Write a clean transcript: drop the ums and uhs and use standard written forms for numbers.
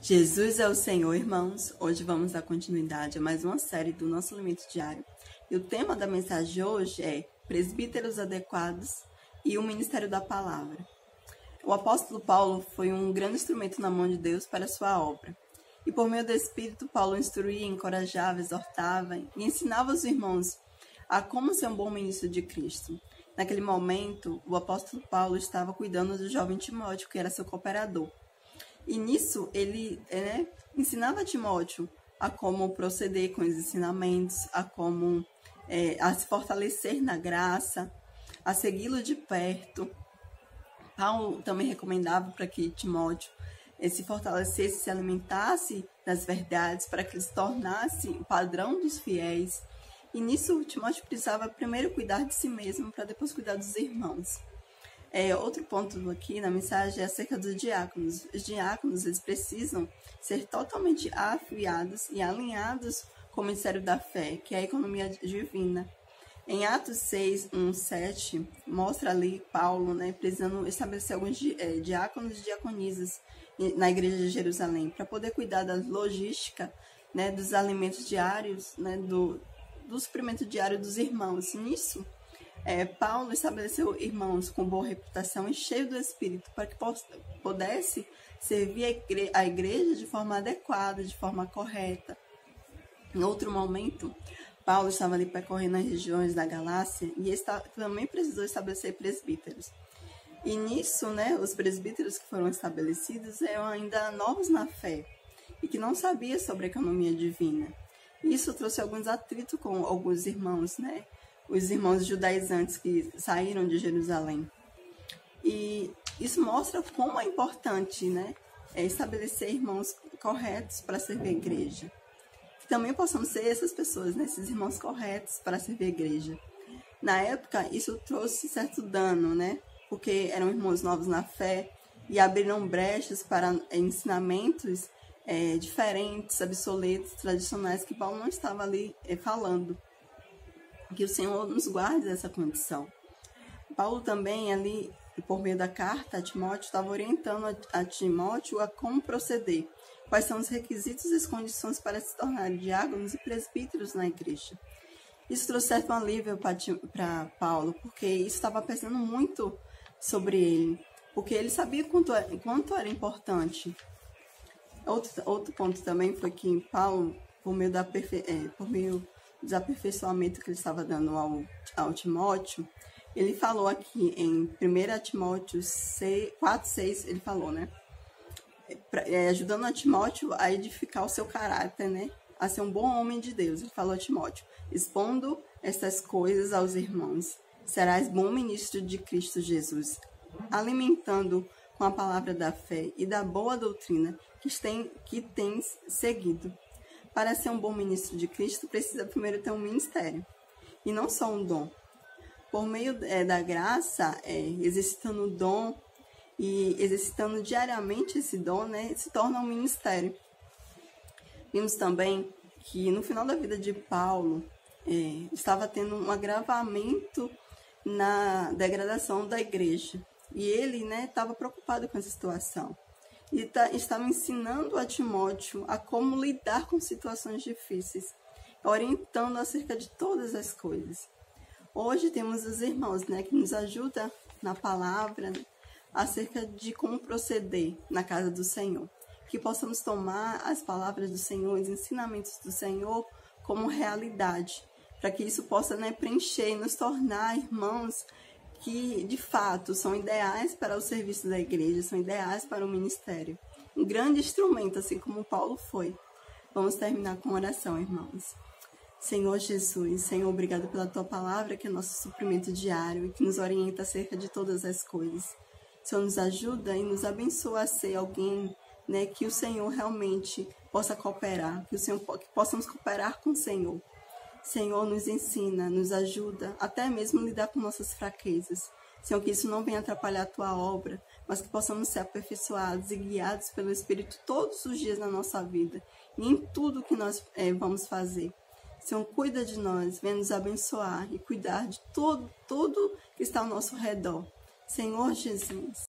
Jesus é o Senhor, irmãos. Hoje vamos dar continuidade a mais uma série do nosso alimento diário. E o tema da mensagem de hoje é presbíteros adequados e o ministério da palavra. O apóstolo Paulo foi um grande instrumento na mão de Deus para a sua obra. E por meio do Espírito, Paulo instruía, encorajava, exortava e ensinava os irmãos a como ser um bom ministro de Cristo. Naquele momento, o apóstolo Paulo estava cuidando do jovem Timóteo, que era seu cooperador. E nisso ele ensinava a Timóteo a como proceder com os ensinamentos, a como a se fortalecer na graça, a segui-lo de perto. Paulo também recomendava para que Timóteo se fortalecesse, se alimentasse das verdades, para que ele se tornasse o padrão dos fiéis. E nisso Timóteo precisava primeiro cuidar de si mesmo, para depois cuidar dos irmãos. Outro ponto aqui na mensagem é acerca dos diáconos. Os diáconos eles precisam ser totalmente afiados e alinhados com o ministério da fé, que é a economia divina. Em Atos 6, 1, 7, mostra ali Paulo precisando estabelecer alguns diáconos e diaconisas na igreja de Jerusalém, para poder cuidar da logística, dos alimentos diários, do suprimento diário dos irmãos. Nisso, Paulo estabeleceu irmãos com boa reputação e cheios do Espírito para que pudesse servir a igreja de forma adequada, de forma correta. Em outro momento, Paulo estava ali percorrendo as regiões da Galácia e também precisou estabelecer presbíteros. E nisso, os presbíteros que foram estabelecidos eram ainda novos na fé e que não sabiam sobre a economia divina. Isso trouxe alguns atritos com alguns irmãos, os irmãos judaizantes que saíram de Jerusalém. E isso mostra como é importante, estabelecer irmãos corretos para servir a igreja. Que também possamos ser essas pessoas, esses irmãos corretos para servir a igreja. Na época, isso trouxe certo dano, porque eram irmãos novos na fé e abriram brechas para ensinamentos diferentes, obsoletos, tradicionais, que Paulo não estava ali falando. Que o Senhor nos guarde dessa condição. Paulo também ali, por meio da carta a Timóteo, estava orientando a Timóteo a como proceder, quais são os requisitos e as condições para se tornar diáconos e presbíteros na igreja. Isso trouxe certo alívio para Paulo, porque isso estava pesando muito sobre ele, porque ele sabia quanto era importante. Outro ponto também foi que Paulo, por meio do aperfeiçoamento que ele estava dando ao Timóteo, ele falou aqui em 1 Timóteo 4:6, ele falou, ajudando a Timóteo a edificar o seu caráter, a ser um bom homem de Deus. Ele falou a Timóteo: expondo estas coisas aos irmãos, serás bom ministro de Cristo Jesus, alimentando com a palavra da fé e da boa doutrina que tens seguido. Para ser um bom ministro de Cristo, precisa primeiro ter um ministério, e não só um dom. Por meio da graça, exercitando o dom e exercitando diariamente esse dom, se torna um ministério. Vimos também que no final da vida de Paulo, estava tendo um agravamento na degradação da igreja. E ele estava preocupado com essa situação. E estava ensinando a Timóteo a como lidar com situações difíceis, orientando acerca de todas as coisas. Hoje temos os irmãos que nos ajudam na palavra, acerca de como proceder na casa do Senhor. Que possamos tomar as palavras do Senhor, os ensinamentos do Senhor como realidade, para que isso possa preencher e nos tornar irmãos que, de fato, são ideais para o serviço da igreja, são ideais para o ministério. Um grande instrumento, assim como Paulo foi. Vamos terminar com oração, irmãos. Senhor Jesus, Senhor, obrigado pela Tua palavra, que é nosso suprimento diário e que nos orienta acerca de todas as coisas. Senhor, nos ajuda e nos abençoa a ser alguém, que o Senhor realmente possa cooperar, que possamos cooperar com o Senhor. Senhor, nos ensina, nos ajuda, até mesmo lidar com nossas fraquezas. Senhor, que isso não venha atrapalhar a Tua obra, mas que possamos ser aperfeiçoados e guiados pelo Espírito todos os dias na nossa vida e em tudo que nós vamos fazer. Senhor, cuida de nós, venha nos abençoar e cuidar de tudo que está ao nosso redor. Senhor Jesus.